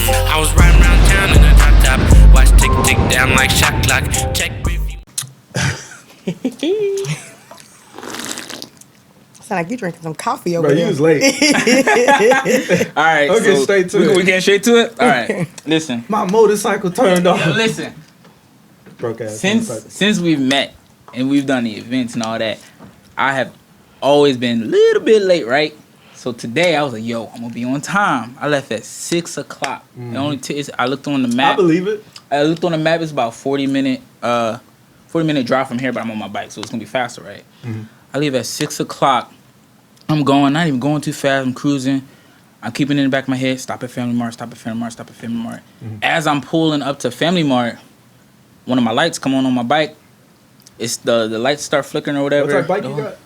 I was riding around town in a drop top. Watch tick tick down like shot clock. Check review. Sound like you drinking some coffee over Bro, there. you was late. All right, Okay, so straight to it. We getting straight to it. All right, listen. My motorcycle turned off. Listen. Broke ass. Since we've met and we've done the events and all that, I have always been a little bit late, right? So today I was like, yo, I'm gonna be on time. I left at 6 o'clock. It only I looked on the map. I believe it. I looked on the map. It's about 40-minute drive from here, but I'm on my bike, so it's gonna be faster, right? I leave at 6 o'clock. I'm going, not even going too fast. I'm cruising. I'm keeping it in the back of my head. Stop at Family Mart. Stop at Family Mart. Stop at Family Mart. As I'm pulling up to Family Mart, one of my lights come on my bike. It's the lights start flickering or whatever. What type of bike you got?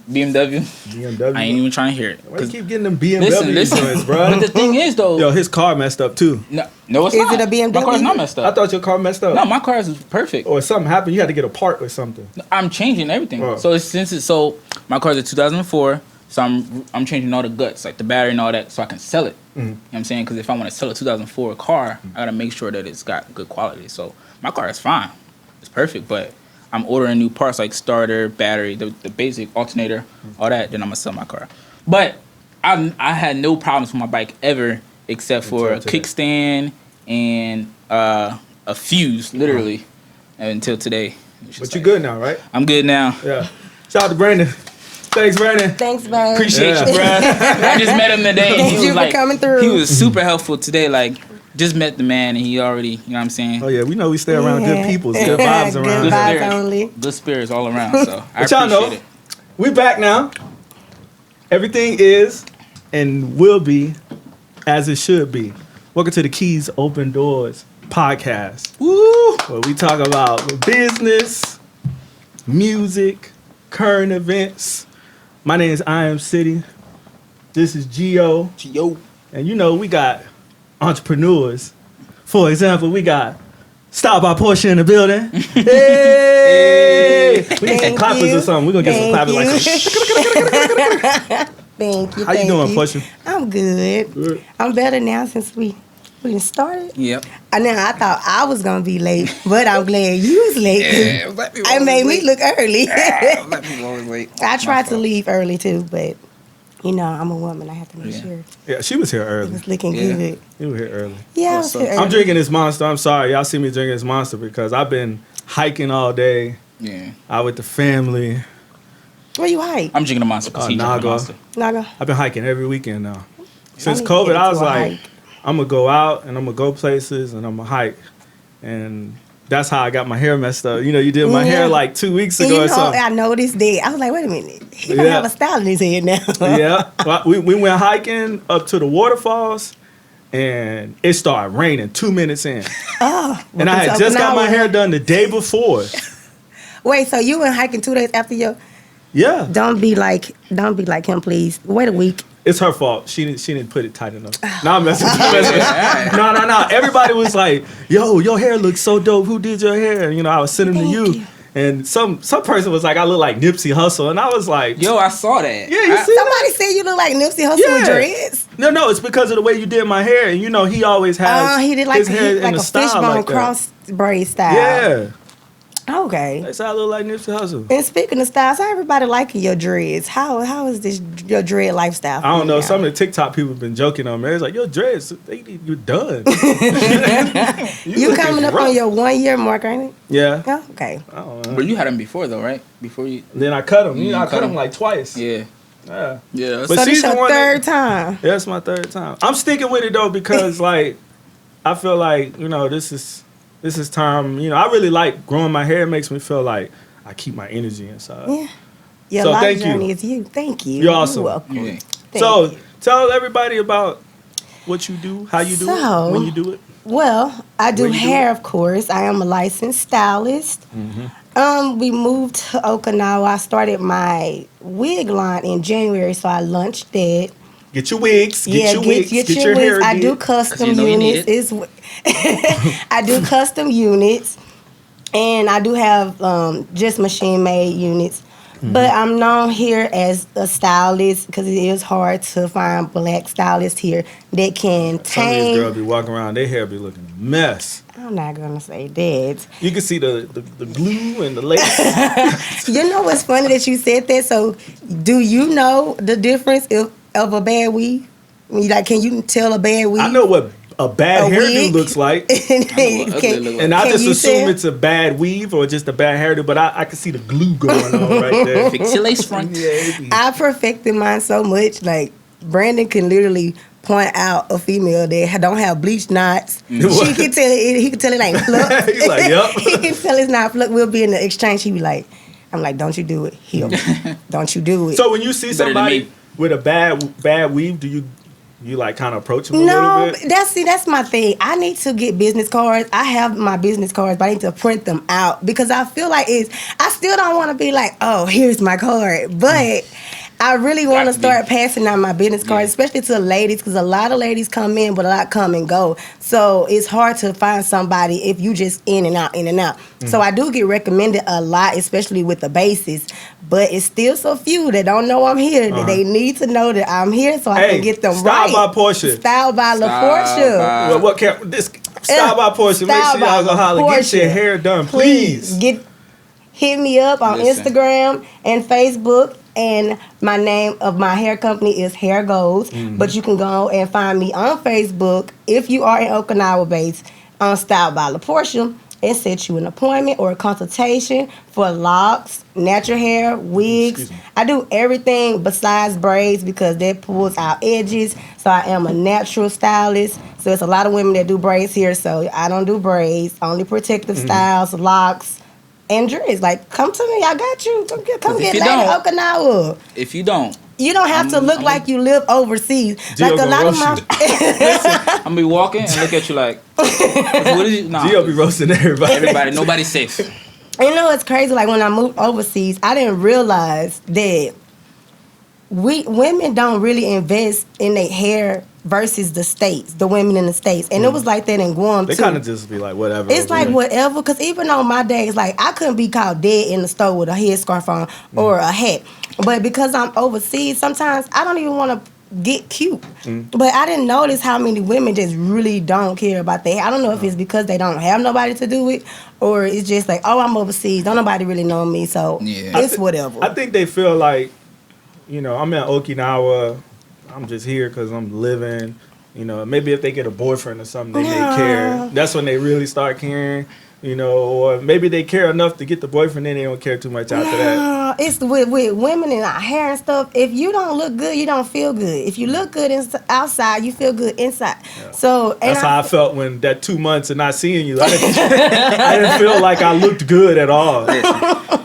BMW. BMW. I ain't even trying to hear it. Why you keep getting them BMW joints, bro? But the thing is, though. Yo, his car messed up too. No, it's Is not. it a BMW? My car's not messed up. I thought your car messed up. No, my car is perfect. Or something happened. You had to get a part or something. I'm changing everything. Oh. So my car's a 2004. So I'm changing all the guts, like the battery and all that, so I can sell it. You know what I'm saying? Because if I want to sell a 2004 car, I gotta make sure that it's got good quality. So my car is fine, it's perfect. But I'm ordering new parts like starter, battery, the basic alternator, all that. Then I'm gonna sell my car. But I had no problems with my bike ever, except for a kickstand and a fuse, literally, until today. But you good now, right? I'm good now. Yeah. Shout out to Brandon. Thanks, Brandon. Thanks, babe. Appreciate you, bro. I just met him today. Thank you for coming through. He was super helpful today. Like, just met the man, and he already, you know what I'm saying? Oh, yeah. We know we stay around good people. Good vibes around. Good vibes only. Good spirits all around, so I But y'all know, appreciate it. we back now. Everything is and will be as it should be. Welcome to the Keyz Open Doorz podcast. Woo! Where we talk about business, music, current events. My name is Iamciti. This is Gio. And you know, we got entrepreneurs. For example, we got StyledBy La'Laporsha in the building. Hey! We need some clappers or something. We're going to get some clappers like Thank you. How you doing, Portia? I'm good. I'm better now since we done started. Yep. And then I thought I was going to be late, but I'm glad you was late. It made me look early. I tried to leave early too, but you know, I'm a woman. I have to make sure. Yeah, she was here It early. was looking good. You were here early. Yeah, I was here early. I'm drinking this Monster. I'm sorry. Y'all see me drinking this Monster because I've been hiking all day. Yeah. Out with the family. Where you hike? I'm drinking a Monster because he's drinking a Naga. Monster. Naga. I've been hiking every weekend now. Since need to COVID, get I was into a like, hike. I'm going to go out and I'm going to go places and I'm going to hike. And that's how I got my hair messed up. You know, you did my hair like 2 weeks And ago you or know, something. I noticed that. I was like, wait a minute. He don't have a style in his head now. Yeah. Well, we went hiking up to the waterfalls and it started raining 2 minutes in. Oh. And I had just got my hair done the day before. Wait, so you went hiking 2 days after your... Yeah. Don't be like him, please. Wait a week. It's her fault. She didn't put it tight enough. No, I'm messing with you. No. Everybody was like, yo, your hair looks so dope. Who did your hair? And, you know, I was sending them to you. And some person was like, I look like Nipsey Hussle. And I was like... Yo, I saw that. Yeah, you see Somebody said you look like Nipsey Hussle with dreads. No, it's because of the way you did my hair. And, you know, he always has he did like his hair in like a a style fishbone like that. cross braid style. Yeah. Okay. That's how I look like Nipsey Hussle. And speaking of styles, how everybody liking your dreads? How is this your dread lifestyle? I don't know. now? Some of the TikTok people have been joking on me. It's like, your dreads, you're done. You coming up on your 1 year mark, ain't it? Yeah. Oh, okay. I don't know. But you had them before, though, right? Before you... Then I cut them. You know, I cut cut them 'em. like twice. Yeah. Yeah. Yeah. But So this she's the your one third time. Yeah, it's my third time. I'm sticking with it though because like I feel like, you know, this is time. You know, I really like growing my hair. It makes me feel like I keep my energy inside. Yeah. Your So life thank you. journey is you. Thank you. You're awesome. welcome. Yeah. Thank So you. tell everybody about what you do, how you do So- it, when you do it. Well, I do Where you do hair, it? of course. I am a licensed stylist. We moved to Okinawa. I started my wig line in January, so I launched that. Get your wigs, get your wigs, get your hair I do did. custom you know you need units. I do custom units, and I do have just machine made units. But I'm known here as a stylist because it is hard to find black stylists here that can Some of these tame. girls be walking around, their hair be looking a mess. I'm not gonna say that. You can see the glue and the lace. You know what's funny that you said that? So, do you know the difference of a bad weave? Like, can you tell a bad weave? I know what a bad A hairdo wig? looks like. And I Can just you assume tell? it's a bad weave or just a bad hairdo, but I can see the glue going on right there. Fix your lace front. Yeah, it be- I perfected mine so much. Like, Brandon can literally point out a female that don't have bleached knots. She can tell it. He can tell it ain't plucked. He's like, yup. He can tell it's not plucked. We'll be in the exchange. He be like, I'm like, don't you do it. He'll, don't you do it. So when you see Better than somebody me. with a bad weave, do you like kind of approach them a No, little bit? that's my thing. I need to get business cards. I have my business cards, but I need to print them out because I feel like I still don't want to be like, oh, here's my card, but I really want to start passing out my business cards, especially to ladies, because a lot of ladies come in, but a lot come and go. So it's hard to find somebody if you just in and out, in and out. So I do get recommended a lot, especially with the bases, but it's still so few that don't know I'm here. That they need to know that I'm here so I can get them right. StyledBy Portia. StyledBy La'Laporsha. Well, what can this StyledBy Portia? Make sure y'all go holler. Get your hair done, please. Hit me up on Listen. Instagram and Facebook. And my name of my hair company is Hair Goals. But you can go and find me on Facebook if you are in Okinawa based on StyledBy La'Laporsha and set you an appointment or a consultation for locks, natural hair, wigs. I do everything besides braids because that pulls out edges. So I am a natural stylist. So it's a lot of women that do braids here. So I don't do braids, only protective styles, locks, and dreads. Like, come to me, I got you. Come get Lady Okinawa. If you don't, You don't have to look like you live overseas. Gio Like a lot of gonna my I'm gonna be walking and look at you like, what is you? Nah, Gio be roasting everybody. everybody, nobody's safe. You know, it's crazy. Like when I moved overseas, I didn't realize that women don't really invest in their hair versus the States, the women in the States. And it was like that in Guam, They too. kind of just be like, whatever. It's like whatever, because even on my days, like I couldn't be caught dead in the store with a headscarf on or a hat. But because I'm overseas, sometimes I don't even want to get cute. But I didn't notice how many women just really don't care about their hair. I don't know if it's because they don't have nobody to do it, or it's just like, oh, I'm overseas, don't nobody really know me, so it's whatever. I think they feel like, you know, I'm in Okinawa, I'm just here because I'm living. You know, maybe if they get a boyfriend or something, they may care. That's when they really start caring. You know, or maybe they care enough to get the boyfriend, then they don't care too much after that. It's with women and our hair and stuff. If you don't look good, you don't feel good. If you look good outside, you feel good inside. Yeah. So that's how I felt when that 2 months of not seeing you. I didn't feel like I looked good at all.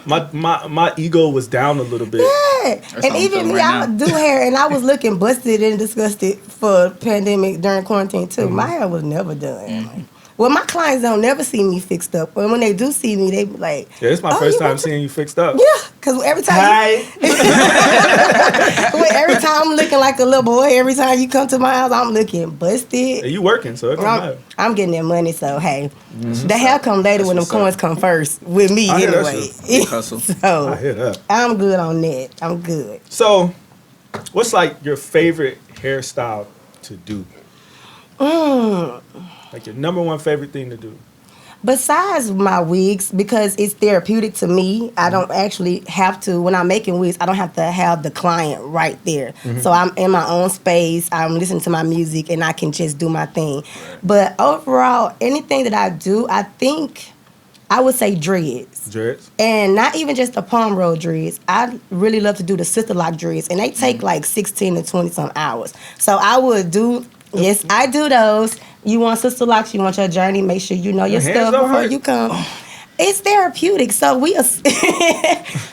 My ego was down a little bit. Yeah, and even me, I do hair, and I was looking busted and disgusted for pandemic during quarantine too. My hair was never done. Well, my clients don't never see me fixed up. But when they do see me, they be like, yeah, it's my first time seeing you fixed up. Yeah, because every time every time I'm looking like a little boy, every time you come to my house, I'm looking busted. Yeah, you working, so it don't matter. I'm getting that money, so hey. The hair come later when them coins come first with me I anyway. So I hear that. I'm good on that. I'm good. So, what's like your favorite hairstyle to do? Like your number one favorite thing to do? Besides my wigs, because it's therapeutic to me, I don't actually have to, when I'm making wigs, I don't have to have the client right there. So I'm in my own space, I'm listening to my music, and I can just do my thing. But overall, anything that I do, I think I would say dreads. Dreads? And not even just the palm roll dreads. I really love to do the sister lock dreads, and they take like 16 to 20 some hours. So I would do, yes, I do those. You want sister locks, you want your journey, make sure you know your stuff before you come. It's therapeutic. So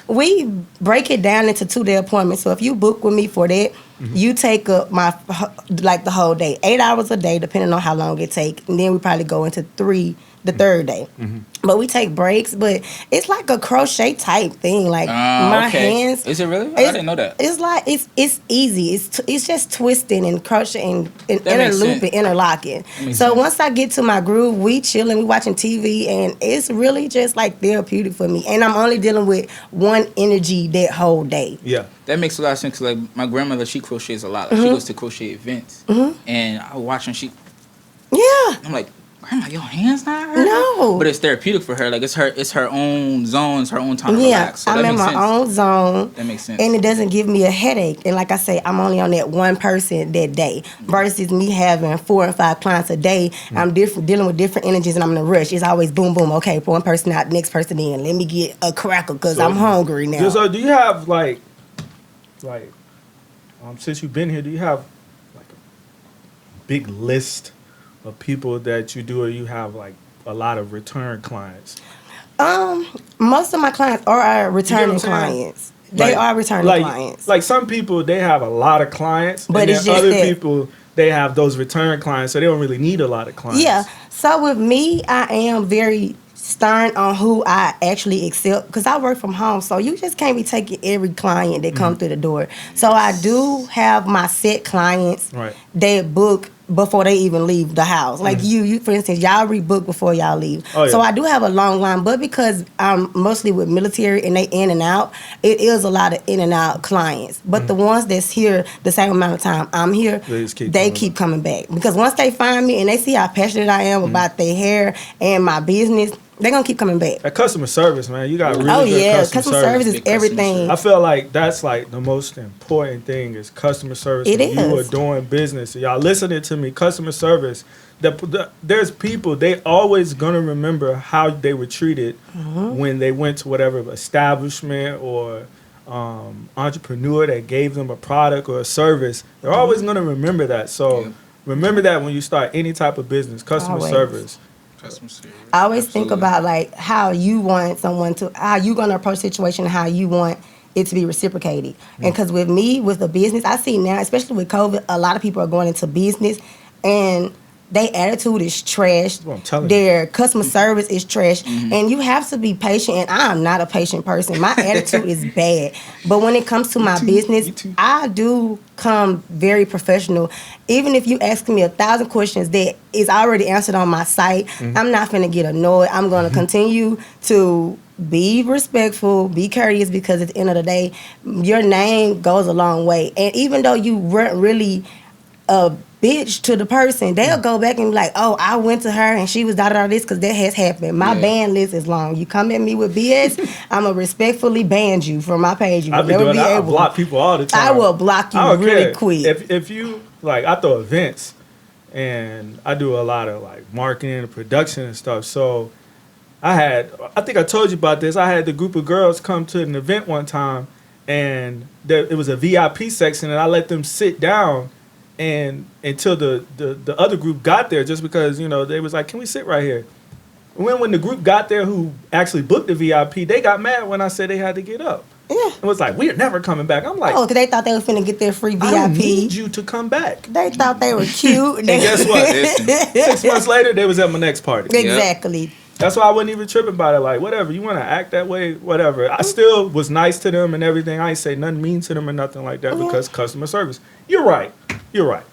we break it down into 2-day appointments. So if you book with me for that, you take up the whole day, 8 hours a day, depending on how long it takes. And then we probably go into 3 the third day. But we take breaks, but it's like a crochet type thing. Like my hands. Is it really? I didn't know that. It's like it's easy. It's just twisting and crocheting and interlooping, interlocking. So once I get to my groove, we chilling, we watching TV, and it's really just like therapeutic for me. And I'm only dealing with one energy that whole day. Yeah. That makes a lot of sense. Like my grandmother, she crochets a lot. Like, she goes to crochet events, and I watch her. I'm like, Grandma, your hands not hurting? No. But it's therapeutic for her. Like it's her own zone, it's her own time to relax. So I'm in my own zone. That makes sense. And it doesn't give me a headache. And like I say, I'm only on that one person that day. Versus me having 4 and 5 clients a day. I'm dealing with different energies and I'm in a rush. It's always boom, boom. Okay, one person out, next person in. Let me get a cracker because I'm hungry now. So do you have like since you've been here, do you have like a big list of people that you do, or you have like a lot of return clients? Most of my clients are returning clients. They are returning clients. Like some people, they have a lot of clients, but and it's then just other people, they have those return clients, so they don't really need a lot of clients. Yeah. So with me, I am very stern on who I actually accept because I work from home, so you just can't be taking every client that comes through the door. So I do have my set clients that book before they even leave the house. Like you for instance, y'all rebook before y'all leave. So I do have a long line, but because I'm mostly with military and they in and out, it is a lot of in and out clients. But the ones that's here the same amount of time I'm here, they keep coming back. Because once they find me and they see how passionate I am about their hair and my business, they're going to keep coming back. That customer service, man. You got really good customer service. Is everything. I feel like that's like the most important thing is customer service. It is. You are doing business. Y'all listening to me, customer service. There's people, they always going to remember how they were treated when they went to whatever establishment or entrepreneur that gave them a product or a service. They're always going to remember that. So remember that when you start any type of business, customer service. I always think about like how you want someone to, how you gonna approach the situation, how you want it to be reciprocated. And because with me, with the business, I see now, especially with COVID, a lot of people are going into business and their attitude is trash. Their customer service is trash. And you have to be patient. And I'm not a patient person. My attitude is bad. But when it comes to my business, I do come very professional. Even if you ask me 1,000 questions that is already answered on my site, I'm not finna get annoyed. I'm gonna continue to be respectful, be courteous, because at the end of the day, your name goes a long way. And even though you weren't really a bitch to the person, they'll go back and be like, oh, I went to her and she was da-da-da this, because that has happened. My ban list is long. You come at me with BS, I'm going to respectfully ban you from my page. You I'll be doing that. I block people all the time. I will block you really quick. If you, like, I throw events and I do a lot of, like, marketing and production and stuff. So I think I told you about this. I had the group of girls come to an event one time and it was a VIP section and I let them sit down and until the other group got there, just because, you know, they was like, can we sit right here? And when the group got there who actually booked the VIP, they got mad when I said they had to get up. Yeah. It was like, we're never coming back. I'm like, oh, because they thought they were finna get their free VIP. I need you to come back. They thought they were cute. And guess what? 6 months later, they was at my next party. Exactly. Yep. That's why I wasn't even tripping about it. Like, whatever, you want to act that way, whatever. I still was nice to them and everything. I ain't say nothing mean to them or nothing like that because customer service. You're right.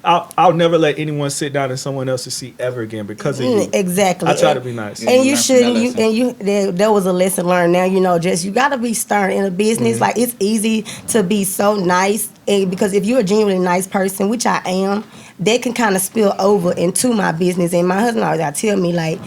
I'll never let anyone sit down in someone else's seat ever again because of you. Exactly. I try to be nice. And you shouldn't. There was a lesson learned. Now, you know, just you got to be stern in a business. Like, it's easy to be so nice, and because if you're a genuinely nice person, which I am, that can kind of spill over into my business. And my husband always got to tell me, like,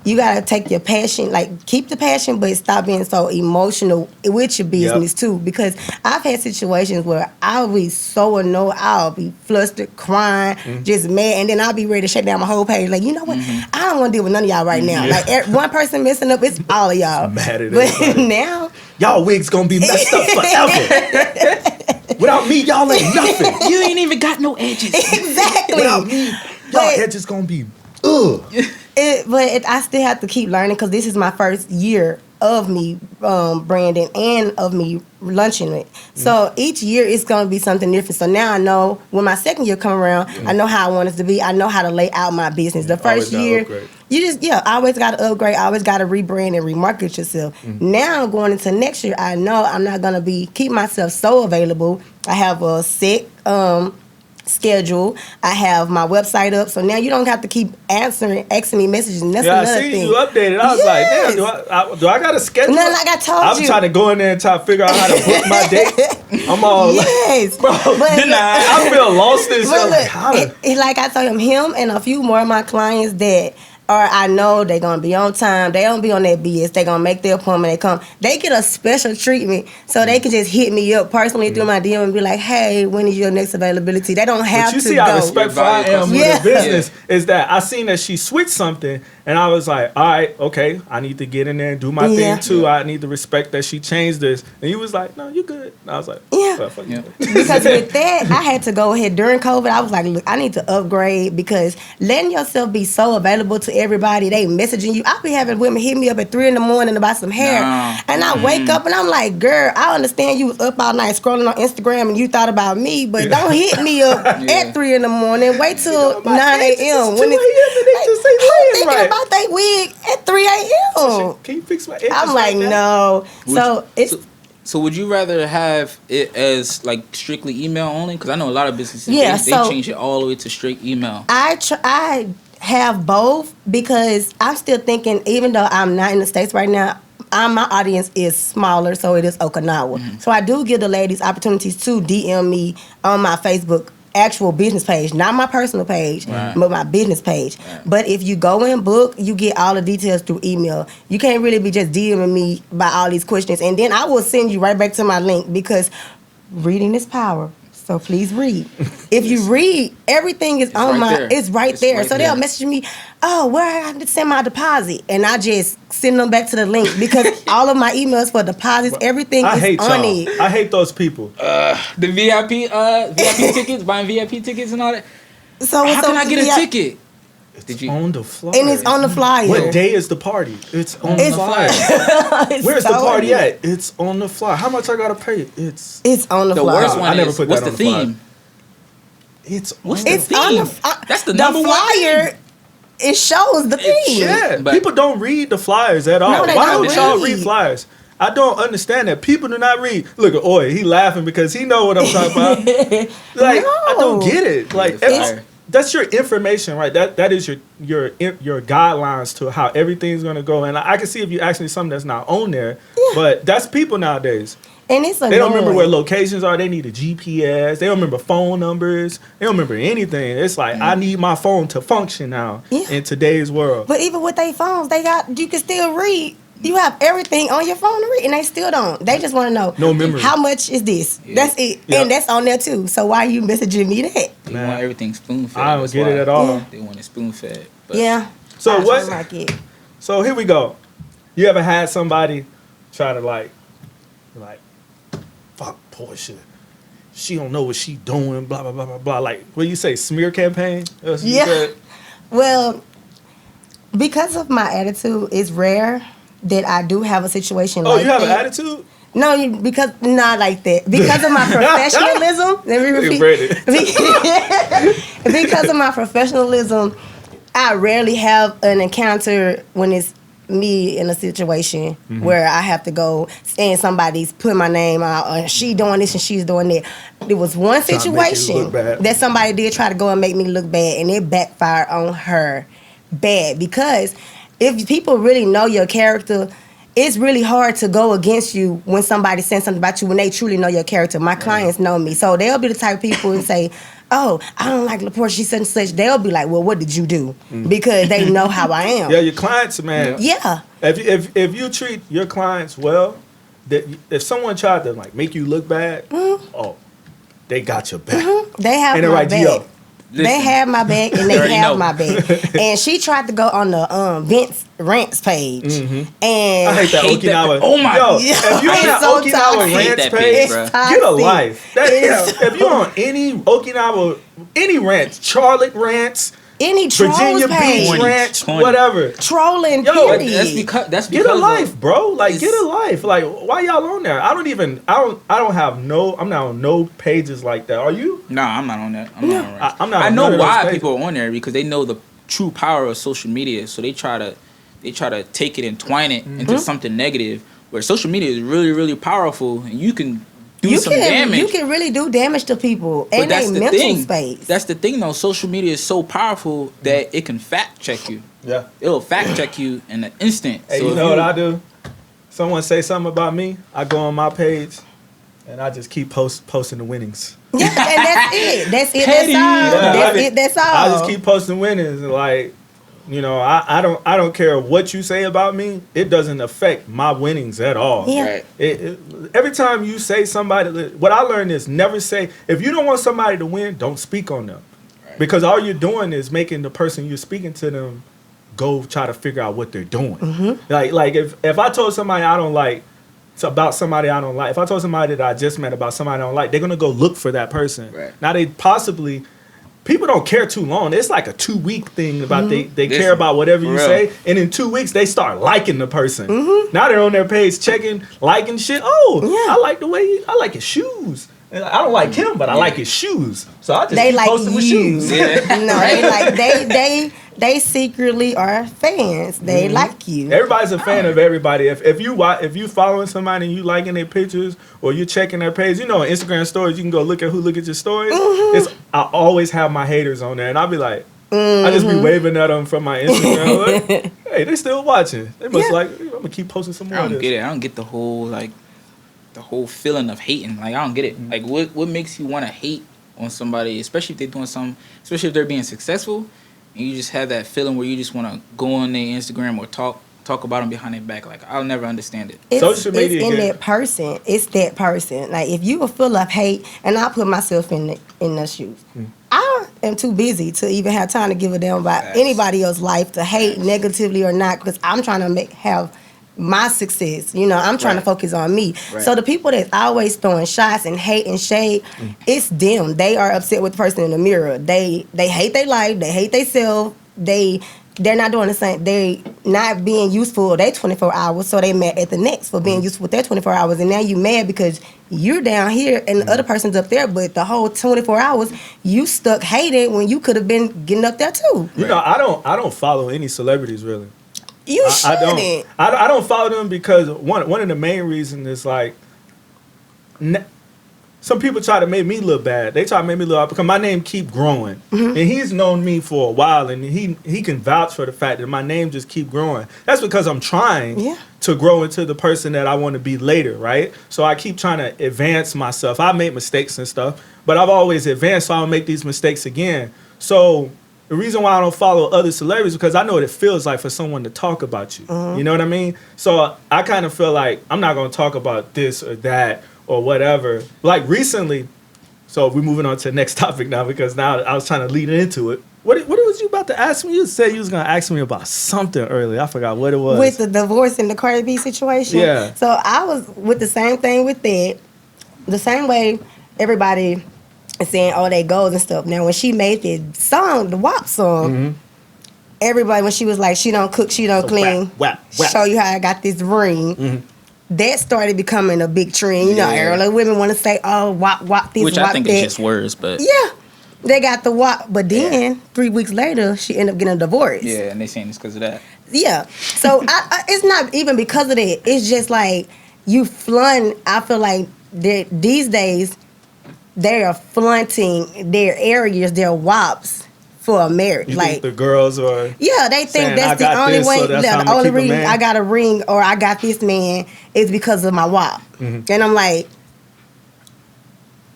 you got to take your passion, like, keep the passion, but stop being so emotional with your business, too. Because I've had situations where I'll be so annoyed, I'll be flustered, crying, just mad, and then I'll be ready to shut down my whole page. Like, you know what? I don't want to deal with none of y'all right now. Like, one person messing up, it's all of y'all. Mad at but everybody. Now, y'all wigs going to be messed up forever. Without me, y'all ain't nothing. You ain't even got no edges. Exactly. Without me, y'all edges going to be, ugh. But I still have to keep learning because this is my first year of me branding and of me launching it. So each year it's going to be something different. So now I know when my second year come around, I know how I want it to be. I know how to lay out my business. The first year, always got to upgrade, always got to rebrand and remarket yourself. Now going into next year, I know I'm not going to keep myself so available. I have a set schedule. I have my website up, so now you don't have to keep asking me messages. And that's another thing. You updated. I was like, damn, do I got a schedule? No, like I told you. I'm trying to go in there and try to figure out how to book my date. I'm all yes, like, bro, I feel lost in shit. Like I told him and a few more of my clients that I know they're going to be on time. They don't be on that BS. They're going to make their appointment. They come. They get a special treatment so they can just hit me up personally through my DM and be like, hey, when is your next availability? They don't have to go. But you see how respectful I am with the business is that I seen that she switched something and I was like, all right, okay, I need to get in there and do my thing too. I need to respect that she changed this. And he was like, no, you good. And I was like, well, fuck you. Because with that, I had to go ahead during COVID. I was like, look, I need to upgrade because letting yourself be so available to everybody, they messaging you. I be having women hit me up at 3 a.m. about some hair. And I wake up and I'm like, girl, I understand you was up all night scrolling on Instagram and you thought about me, but don't hit me up at 3 a.m. Wait till 9 a.m. when it's thinking about that wig at 3 a.m. Can you fix my edges? I'm like, no. So would you rather have it as like strictly email only? Because I know a lot of businesses, they change it all the way to straight email. I have both because I'm still thinking, even though I'm not in the States right now, my audience is smaller, so it is Okinawa. So I do give the ladies opportunities to DM me on my Facebook actual business page, not my personal page, but my business page. But if you go in book, you get all the details through email. You can't really be just DMing me by all these questions. And then I will send you right back to my link because reading is power. So please read. If you read, everything is it's right there. So they'll message me, oh, where I have to send my deposit. And I just send them back to the link because all of my emails for deposits, everything is on it. I hate those people. The VIP tickets, buying VIP tickets and all that. So how can I get a ticket? It's on the flyer. And it's on the flyer. What day is the party? It's on the flyer. Where's the party at? It's on the flyer. How much I gotta pay? It's on the flyer. The worst one I never is, put what's that the on theme? It's what's the theme? That's the number flyer. One thing. It shows the theme. Yeah, people don't read the flyers at all. No, Why don't y'all read flyers? I don't understand that. People do not read. Look at Oi, he laughing because he know what I'm talking about. Like, I don't get it. Like, that's your information, right? That is your guidelines to how everything's gonna go. And I can see if you ask me something that's not on there, but that's people nowadays. And it's annoying. They don't remember where locations are. They need a GPS. They don't remember phone numbers. They don't remember anything. It's like I need my phone to function now in today's world. But even with their phones, you can still read. You have everything on your phone to read, and they still don't. They just want to know no memory. How much is this? Yeah. That's it, and that's on there too. So why are you messaging me that? They want everything spoon fed. I don't get it at all. They want it spoon fed. So what? Like it. So here we go. You ever had somebody try to like, fuck Portia, she don't know what she doing, blah blah blah blah blah. Like, what do you say, smear campaign? Well, because of my attitude, it's rare that I do have a situation like that. Oh, you have an attitude? No, because not like that. Because of my professionalism, let me repeat. Because of my professionalism, I rarely have an encounter when it's me in a situation where I have to go and somebody's putting my name out, she doing this and she's doing that. There was one situation that somebody did try to go and make me look bad, and it backfired on her bad, because if people really know your character, it's really hard to go against you when somebody says something about you when they truly know your character. My clients know me, so they'll be the type of people who say, oh, I don't like La'Laporsha, she's such and such. They'll be like, well, what did you do? Because they know how I am. Yeah, your clients, man. Yeah. If you treat your clients well, that if someone tried to like make you look bad, oh, they got your back. They have my back. They have my back and they have my back. And she tried to go on the Vince Rants page. And I hate that Okinawa. Oh my God. If you're on that Okinawa Rants page, get a life. If you're on any Okinawa, any rants, Charlotte rants, Any trolls Virginia page. Beach Ranch, Corny. whatever. Trolling, Yo, period. That's because Get a life, bro. Like, it's- get a life. Like, why y'all on there? I don't have no. I'm not on no pages like that. Are you? No, I'm not on that. I'm not on that. I'm not. I on know none of those why pages. people are on there because they know the true power of social media. So they try to take it and twine it into something negative. Where social media is really, really powerful, and you can do some damage. You can really do damage to people But and that's their the mental thing. space. That's the thing, though. Social media is so powerful that it can fact check you. Yeah. It'll fact check you in an instant. Hey, So you if know what I do? Someone say something about me, I go on my page, and I just keep posting the winnings. Yeah, and that's it. That's it. Petty. That's it. That's all. I just keep posting winnings, and like, you know, I don't care what you say about me. It doesn't affect my winnings at all. Yeah. Right. Every time you say somebody, what I learned is never say, if you don't want somebody to win, don't speak on them. Right. Because all you're doing is making the person you're speaking to them go try to figure out what they're doing. Mm-hmm. Like if I told somebody I don't like, it's about somebody I don't like. If I told somebody that I just met about somebody I don't like, they're going to go look for that person. Right. Now they possibly... People don't care too long. It's like a 2-week thing about they care about whatever you say, and in 2 weeks they start liking the person. Now they're on their page checking, liking shit. Oh, Yeah. I like the way I like his shoes. And I don't like him, but I like his shoes. So I just They keep like posting with you. shoes. No, they secretly are fans. They like you. Everybody's a fan of everybody. If you following somebody and you liking their pictures or you checking their page, you know, on Instagram stories you can go look at your stories. I always have my haters on there, and I'll be like, I just be waving at them from my Instagram. Like, hey, they still watching. They must like. I'm gonna keep posting some more. I of don't this. get it. I don't get the whole feeling of hating. Like, I don't get it. Like, what makes you want to hate on somebody, especially if they're doing something, especially if they're being successful, and you just have that feeling where you just want to go on their Instagram or talk about them behind their back. Like, I'll never understand it. Social media It's in again. that person. It's that person. Like, if you are full of hate, and I put myself in the shoes. I am too busy to even have time to give a damn about anybody else's life, to hate negatively or not, because I'm trying to have my success. You know, I'm trying to focus on me. Right. So the people that's always throwing shots and hate and shade, it's them. They are upset with the person in the mirror. They hate their life. They hate themselves. They're not doing the same. They not being useful they 24 hours, so they mad at the next for being useful with their 24 hours. And now you mad because you're down here and the other person's up there, but the whole 24 hours you stuck hating when you could have been getting up there too. You know, I don't follow any celebrities really. You I shouldn't. I don't follow them because one of the main reasons is like, some people try to make me look bad. They try to make me look bad because my name keep growing, and he's known me for a while, and he can vouch for the fact that my name just keep growing. That's because I'm trying to grow into the person that I want to be later, right? So I keep trying to advance myself. I make mistakes and stuff, but I've always advanced, so I don't make these mistakes again. So the reason why I don't follow other celebrities is because I know what it feels like for someone to talk about you. You know what I mean? So I kind of feel like I'm not going to talk about this or that or whatever. Like recently, so we're moving on to the next topic now because now I was trying to lead into it. What was you about to ask me? You said you was going to ask me about something earlier. I forgot what it was. With the divorce and the Cardi B situation. Yeah. So I was with the same thing with that. The same way everybody is saying all their goals and stuff. Now, when she made the song, the WAP song, everybody, when she was like, she don't cook, she don't clean, wap. show you how I got this ring, that started becoming a big trend. You know, early women want to say, oh, WAP this, Which WAP I think that. is just words, but Yeah. They got the WAP, but then 3 weeks later, she ended up getting a divorce. yeah, and they saying it's because of that. Yeah. So it's not even because of that. It's just like you flaunt. I feel like these days they are flaunting their areas, their WAPs for a marriage. You like think the girls are... yeah, they think saying, that's "I the got only this, way. so that's how The I'ma only keep a reason man"? I got a ring or I got this man is because of my WAP. And I'm like,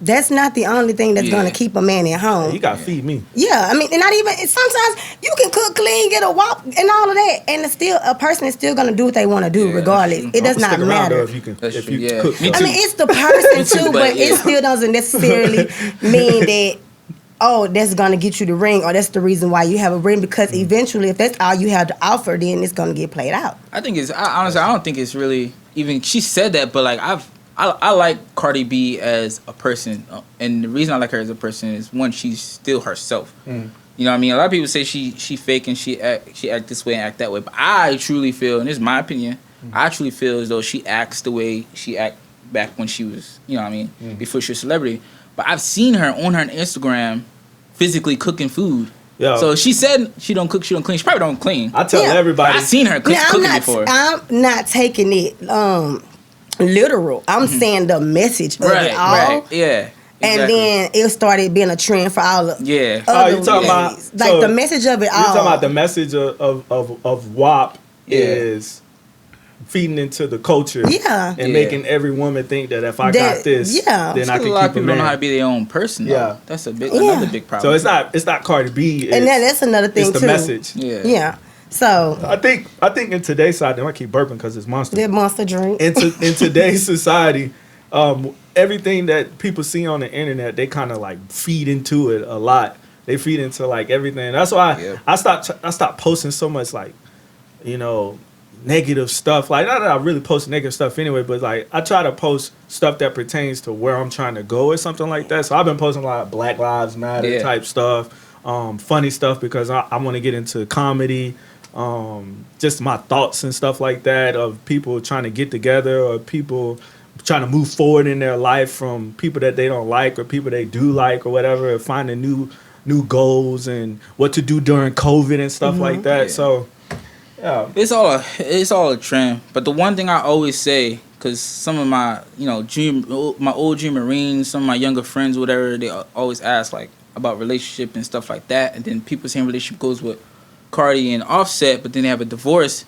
that's not the only thing that's gonna keep a man at home. You got to feed me. Yeah, I mean, and not even. Sometimes you can cook, clean, get a WAP, and all of that, and it's still a person is still gonna do what they want to do, regardless. It does not Stick around, matter. though, if you can, That's if true, you yeah. cook. Me I too. mean, it's the person too, but but yeah. it still doesn't necessarily mean that. Oh, that's gonna get you the ring, or that's the reason why you have a ring. Because eventually, if that's all you have to offer, then it's gonna get played out. I think honestly, I don't think it's really even. She said that, but like I like Cardi B as a person, and the reason I like her as a person is one, she's still herself. You You know what I mean? A lot of people say she fake and she act this way and act that way. But I truly feel, and this is my opinion, I truly feel as though she acts the way she act back when she was, you know what I mean, before she was a celebrity. But I've seen her on her Instagram physically cooking food. Yo. So she said she don't cook, she don't clean. She probably don't clean. I tell everybody. I've seen her cooking before. I'm not taking it literal. I'm saying the message of it all. Right, yeah. Exactly. And then it started being a trend for all of you talking about like the message of it all. You're talking about the message of WAP is feeding into the culture, and making every woman think that if I got this, then I can keep a man. A lot of people don't know how to be their own person. Though. That's another big problem. So it's not Cardi B, and that's another thing it's too. It's the message. Yeah. So I think in today's society, I keep burping because it's Monster. That Monster drink. In today's society, everything that people see on the internet, they kind of like feed into it a lot. They feed into like everything. That's why I stopped posting so much like, negative stuff. Like, not that I really post negative stuff anyway, but like I try to post stuff that pertains to where I'm trying to go or something like that. So I've been posting a lot of Black Lives Matter type stuff, funny stuff because I want to get into comedy. Just my thoughts and stuff like that of people trying to get together or people trying to move forward in their life from people that they don't like or people they do like or whatever, or finding new goals and what to do during COVID and stuff like that. So it's all a trend. But the one thing I always say, because some of my my old junior Marines, some of my younger friends, whatever, they always ask like about relationship and stuff like that, and then people saying relationship goes with Cardi and Offset, but then they have a divorce.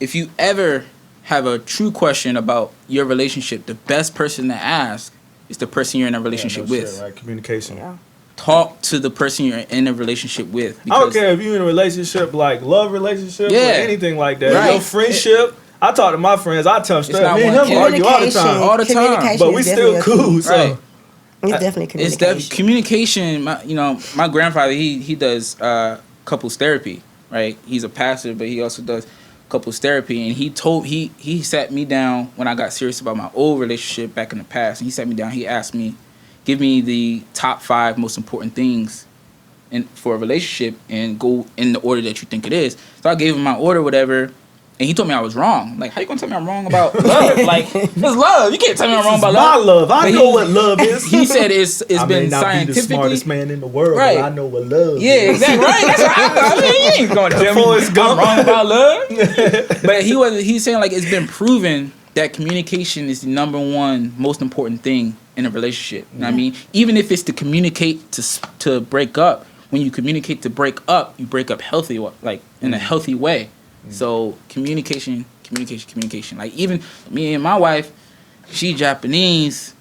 If you ever have a true question about your relationship, the best person to ask is the person you're in a relationship with. Shit, right? Communication. Yeah. Talk to the person you're in a relationship with. I don't care if you're in a relationship, like love relationship or anything like that. Right. Your friendship. I talk to my friends. I tell them straight. Me and him argue all the time. All the time. But we still cool. So. Right. It's definitely communication. It's communication. My grandfather, he does couples therapy, right? He's a pastor, but he also does couples therapy. And he sat me down when I got serious about my old relationship back in the past. And he sat me down. He asked me, give me the top 5 most important things for a relationship and go in the order that you think it is. So I gave him my order, whatever. And he told me I was wrong. Like, how you gonna tell me I'm wrong about love? Like, it's love. You can't tell me I'm wrong about love. My love. I know what love is. He said it's been scientifically. I may not be the smartest man in the world, but I know what love is. Yeah, exactly. Right. That's what I mean, you ain't gonna tell me I'm wrong about love. But he's saying like it's been proven that communication is the number 1 most important thing in a relationship. You know what I mean? Even if it's to communicate to break up. When you communicate to break up, you break up healthy, like in a healthy way. So communication. Like even me and my wife, she Japanese,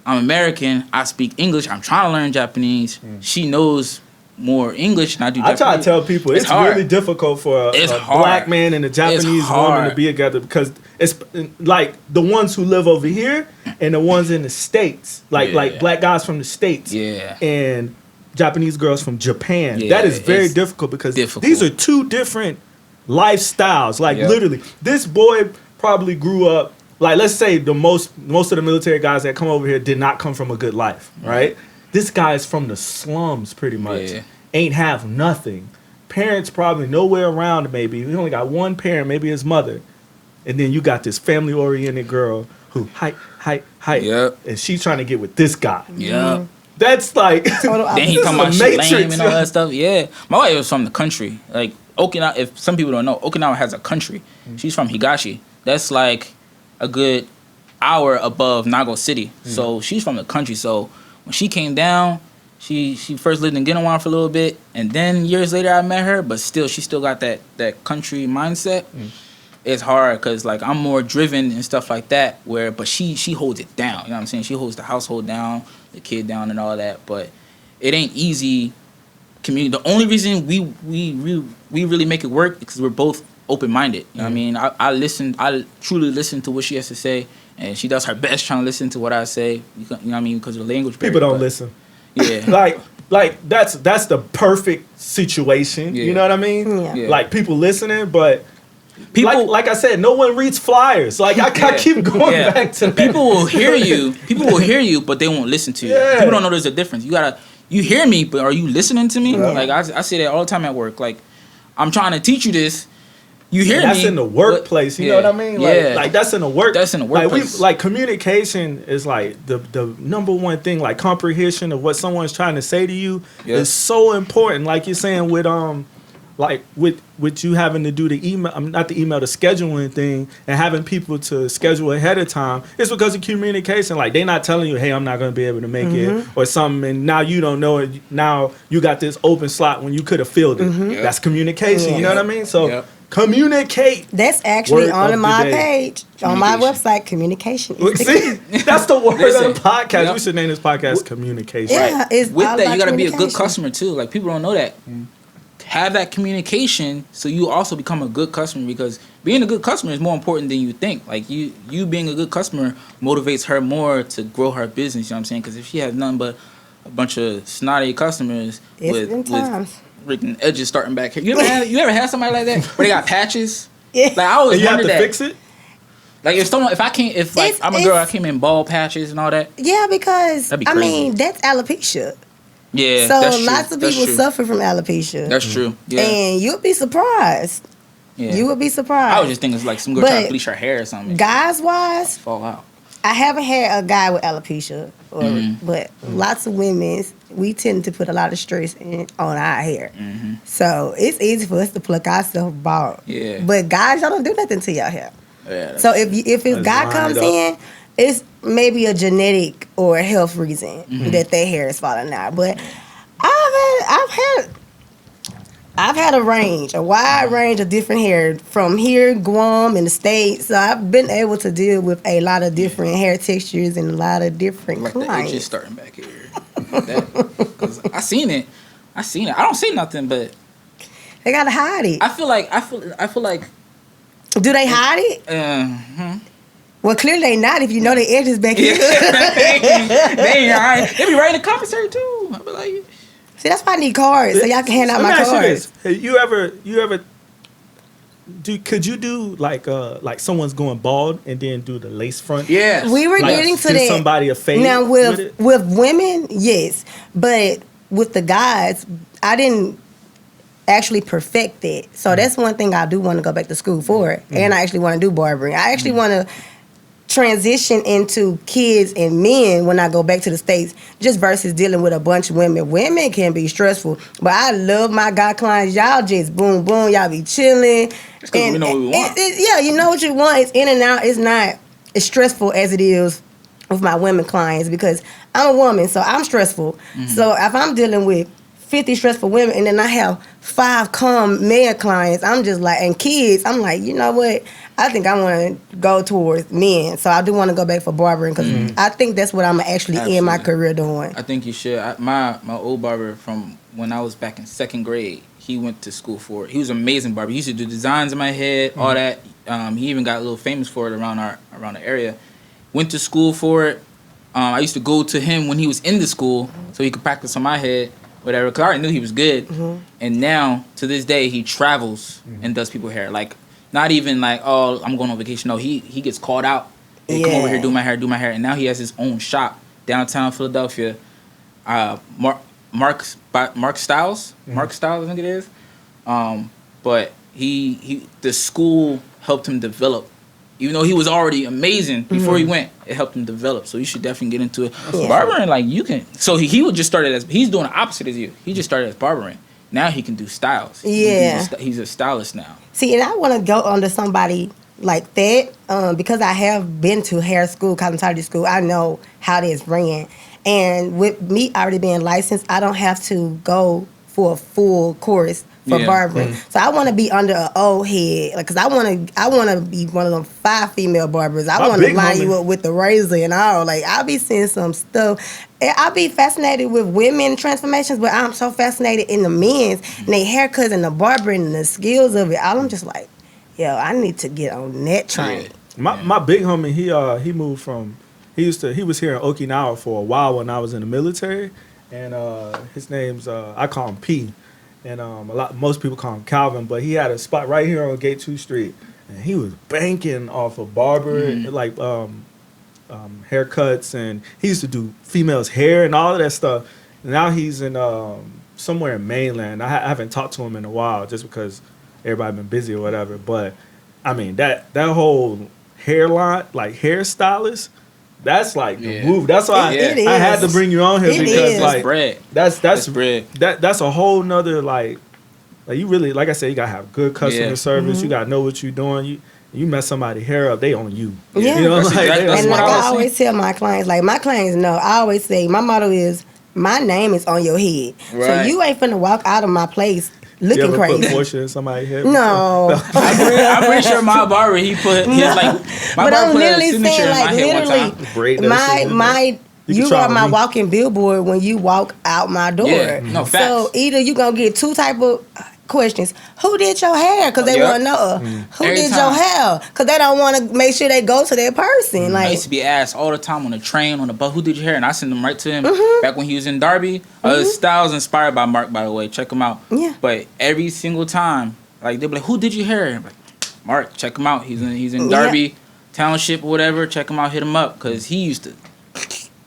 I'm American, I speak English, I'm trying to learn Japanese. She knows more English than I do Japanese. I try to tell people it's really difficult for a black man and a Japanese woman to be together because it's like the ones who live over here and the ones in the States, like black guys from the States and Japanese girls from Japan. That is very difficult because these are 2 different lifestyles. Like literally, this boy probably grew up like, let's say most of the military guys that come over here did not come from a good life, right? This guy is from the slums pretty much. Ain't have nothing. Parents probably nowhere around, maybe. He only got one parent, maybe his mother. And then you got this family oriented girl who height, and she's trying to get with this guy. That's like then he talking about shit lame and all that stuff. Yeah. My wife was from the country. Like Okinawa, if some people don't know, Okinawa has a country. She's from Higashi. That's like a good hour above Nago City. So she's from the country. So when she came down, she first lived in Okinawa for a little bit, and then years later I met her, but still she still got that country mindset. It's hard because like I'm more driven and stuff like that, but she holds it down. You know what I'm saying? She holds the household down, the kid down and all that, but it ain't easy. The only reason we really make it work is because we're both open-minded. You know what I mean? I truly listen to what she has to say, and she does her best trying to listen to what I say. You know what I mean? Because of the language barrier. People don't listen. Yeah. like that's the perfect situation. You know what I mean? Like people listening, but people like I said, no one reads flyers. Like I keep going back to that. People will hear you, but they won't listen to you. People don't know there's a difference. You you hear me, but are you listening to me? Like I say that all the time at work. Like I'm trying to teach you this. You hear me? That's in the workplace. You know what I mean? Like that's in the work. That's in the workplace. Like communication is like the number one thing. Like comprehension of what someone's trying to say to you is so important. Like you're saying with like with you having to do the email, not the email, the scheduling thing, and having people to schedule ahead of time. It's because of communication. Like they're not telling you, hey, I'm not going to be able to make it or something, and now you don't know it. Now you got this open slot when you could have filled it. That's communication. You know what I mean? So. Communicate. That's actually on my page, on my website. Communication. See, that's the word of the podcast. We should name this podcast "Communication." Yeah, it's with all that, about you got to be a good customer too. Like people don't know that. Have that communication, so you also become a good customer. Because being a good customer is more important than you think. Like you being a good customer motivates her more to grow her business. You know what I'm saying? Because if she has nothing but a bunch of snotty customers with written edges starting back here. You ever had somebody like that where they got patches? Yeah. Like I always wondered that. You have to fix it. Like if I'm a girl, I came in bald patches and all that. Yeah, because that'd be crazy. I mean that's alopecia. Yeah, so that's true. lots of people suffer from alopecia. That's true. Yeah, and you'll be surprised. Yeah. You would be surprised. I was just thinking it's like some girl trying to bleach her hair or something. Guys wise, fall out. I haven't had a guy with alopecia, but lots of women, we tend to put a lot of stress on our hair. So it's easy for us to pluck ourselves bald. Yeah. But guys, y'all don't do nothing to your hair. Yeah, so if a guy comes in, it's maybe a genetic or a health reason that their hair is falling out. But I've had a wide range of different hair from here, Guam, in the States. So I've been able to deal with a lot of different hair textures and a lot of different clients. The edges starting back here. Because I seen it. I don't see nothing, but they gotta hide it. I feel like. Do they hide it? Well, clearly they not. If you know the edges back here. they ain't hiding. They be right in the commissary too. I be like. See, that's why I need cards, so y'all can hand out my cards. You ever could you do like someone's going bald and then do the lace front? Yeah. We were getting to that. Somebody a fade. Now with women, yes. But with the guys, I didn't actually perfect it. So that's one thing I do want to go back to school for. And I actually want to do barbering. I actually want to transition into kids and men when I go back to the States, just versus dealing with a bunch of women. Women can be stressful, but I love my guy clients. Y'all just boom, boom. Y'all be chilling. And we know what we want. Yeah, you know what you want. It's in and out. It's not as stressful as it is with my women clients because I'm a woman, so I'm stressful. So if I'm dealing with 50 stressful women and then I have 5 calm male clients, I'm just like, and kids, I'm like, you know what? I think I want to go towards men. So I do want to go back for barbering because I think that's what I'm actually end my career doing. I think you should. My old barber from when I was back in 2nd grade, he went to school for it. He was an amazing barber. He used to do designs in my head, all that. He even got a little famous for it around the area. Went to school for it. I used to go to him when he was in the school so he could practice on my head. Whatever, because I already knew he was good. And now, to this day, he travels and does people's hair. Like, not even like, oh, I'm going on vacation. No, he gets called out. Hey, come over here, do my hair. And now he has his own shop downtown Philadelphia. Mark Styles. Mark Styles, I think it is. But the school helped him develop. Even though he was already amazing before he went, it helped him develop. So you should definitely get into it. Barbering, like you can. So he would just started as he's doing the opposite as you. He just started as barbering. Now he can do styles. Yeah, he's a stylist now. See, and I want to go under somebody like that because I have been to hair school, cosmetology school. I know how it is ran, and with me already being licensed, I don't have to go for a full course for barbering. So I want to be under an old head, like, cause I want to be one of them 5 female barbers. I want to line you up with the razor and all. Like I'll be seeing some stuff. I'll be fascinated with women transformations, but I'm so fascinated in the men's and their haircuts and the barbering and the skills of it. I'm just like, yo, I need to get on that train. My big homie, he moved from he was here in Okinawa for a while when I was in the military, and his name's I call him P. And most people call him Calvin, but he had a spot right here on Gate 2 Street, and he was banking off of barbering, haircuts, and he used to do females' hair and all of that stuff. Now he's in somewhere in mainland. I haven't talked to him in a while just because everybody been busy or whatever. But I mean that whole hairline, like hairstylist, that's like the move. That's why I had to bring you on here because like bread. That's bread. That's a whole nother like you really, like I said, you gotta have good customer service. You gotta know what you're doing. You mess somebody's hair up, they on you. Yeah, you know, and like I always tell my clients, like my clients know. I always say my motto is my name is on your head, so you ain't finna walk out of my place looking you ever crazy. Put Portia in somebody's head? No, I'm pretty sure my barber he put his like my but barber I'm put a literally signature saying in my like head one time. my you are my walking billboard when you walk out my door. Yeah, no facts. So either you gonna get two type of questions: who did your hair? Because they want to know who Every did time. your hair. Because they don't want to make sure they go to that person. Like I used to be asked all the time on the train, on the bus, who did your hair? And I sent them right to him. Back when he was in Derby. Styles inspired by Mark, by the way. Check him out. Yeah. But every single time, like they'll be like, who did your hair? I'm like, Mark, check him out. He's in Derby Township or whatever. Check him out. Hit him up because he used to.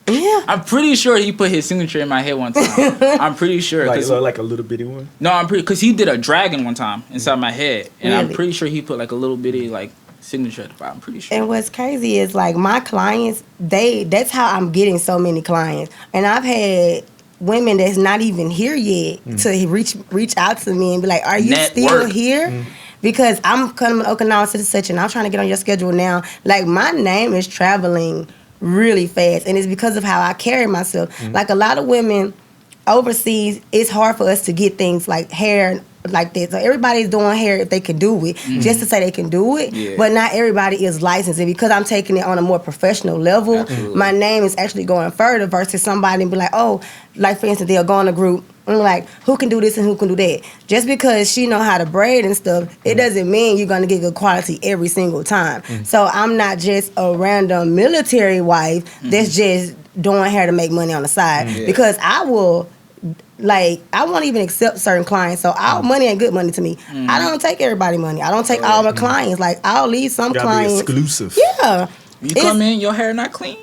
Yeah. I'm pretty sure he put his signature in my head one time. I'm pretty sure. Like a little bitty one? No, I'm pretty, because he did a dragon one time inside my head. And Really? I'm pretty sure he put like a little bitty like signature at the bottom. I'm pretty sure. And what's crazy is like my clients, that's how I'm getting so many clients. And I've had women that's not even here yet to reach out to me and be like, are you still here? Because I'm coming to Okinawa to such and I'm trying to get on your schedule now. Like my name is traveling really fast, and it's because of how I carry myself. Like a lot of women overseas, it's hard for us to get things like hair like that. So everybody's doing hair if they can do it, just to say they can do it. But not everybody is licensed. And because I'm taking it on a more professional level, my name is actually going further versus somebody and be like, oh, like for instance, they'll go in a group and like, who can do this and who can do that? Just because she know how to braid and stuff, it doesn't mean you're gonna get good quality every single time. So I'm not just a random military wife that's just doing hair to make money on the side. Because I will, like, I won't even accept certain clients. So our money ain't good money to me. I don't take everybody money. I don't take all my clients. Like I'll leave some clients. Be exclusive. Yeah. You come in, your hair not clean?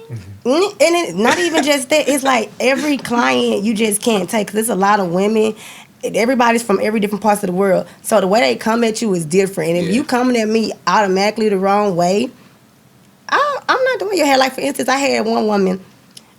And it, not even just that. It's like every client you just can't take. Cause there's a lot of women. Everybody's from every different parts of the world. So the way they come at you is different. And if you coming at me automatically the wrong way, I'm not doing your hair. Like for instance, I had one woman.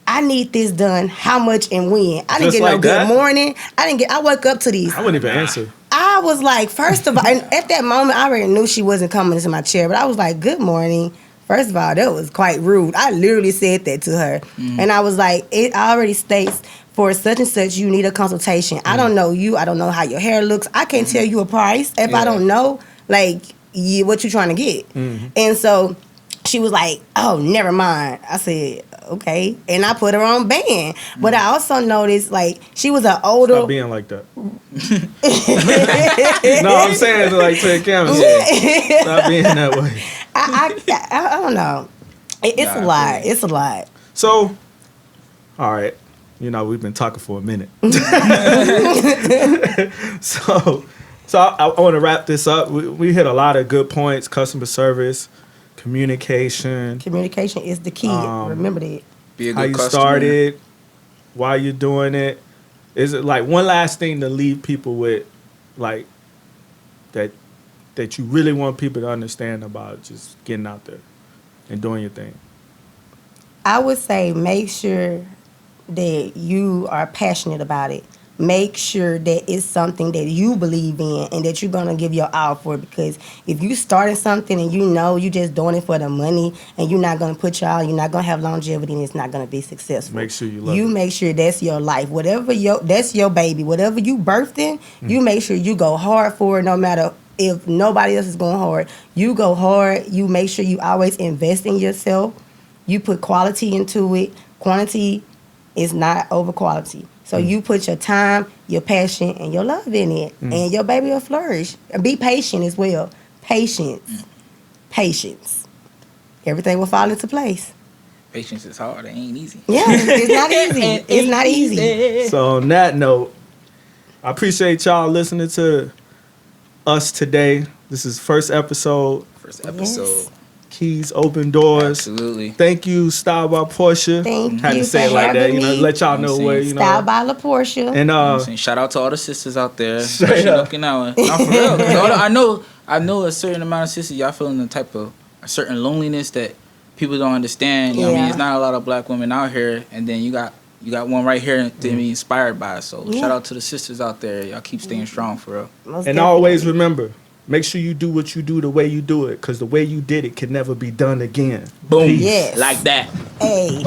I need this done. How much and when? I didn't Just get like no that? good morning. I woke up to these. I wouldn't even answer. I was like, first of all, and at that moment, I already knew she wasn't coming into my chair, but I was like, good morning. First of all, that was quite rude. I literally said that to her. And I was like, it already states for such and such, you need a consultation. I don't know you. I don't know how your hair looks. I can't tell you a price if I don't know, like, what you trying to get. And so she was like, oh, never mind. I said, okay. And I put her on band. But I also noticed, like, she was an older... Stop being like that. No, I'm saying it like to the camera. Stop being that way. I don't know. It's a lot. It's a lot. So, all right. You know, we've been talking for a minute. So I want to wrap this up. We hit a lot of good points. Customer service, communication. Communication is the key. Remember that. Be a good How you customer. started, why you're doing it. Is it like one last thing to leave people with, like, that you really want people to understand about just getting out there and doing your thing? I would say make sure that you are passionate about it. Make sure that it's something that you believe in and that you're going to give your all for it. Because if you started something and you know you just doing it for the money and you're not going to put your all, you're not going to have longevity and it's not going to be successful. Make sure you love You it. make sure that's your life. That's your baby. Whatever you birthed in, you make sure you go hard for it no matter if nobody else is going hard. You go hard. You make sure you always invest in yourself. You put quality into it. Quantity is not over quality. So you put your time, your passion, and your love in it, and your baby will flourish. And be patient as well. Patience. Patience. Everything will fall into place. Patience is hard. It ain't easy. Yeah, it's not easy. It's not easy. So on that note, I appreciate y'all listening to us today. This is first episode. First episode. Keyz Open Doorz. Absolutely. Thank you, StyledBy La'Laporsha. Thank Had you to say for it like that, having you know, me. let y'all know where, you know. StyledBy La'Laporsha. And I'm saying, shout out to all the sisters out there, especially in Okinawa. No, for real. 'Cause I know a certain amount of sisters, y'all feeling the type of a certain loneliness that people don't understand. You know what I mean? It's not a lot of black women out here, and then you got one right here to be inspired by. So shout out to the sisters out there. Y'all keep staying strong for real. And always remember, make sure you do what you do the way you do it, because the way you did it can never be done again. Boom. Peace. Yes. Like that. Hey.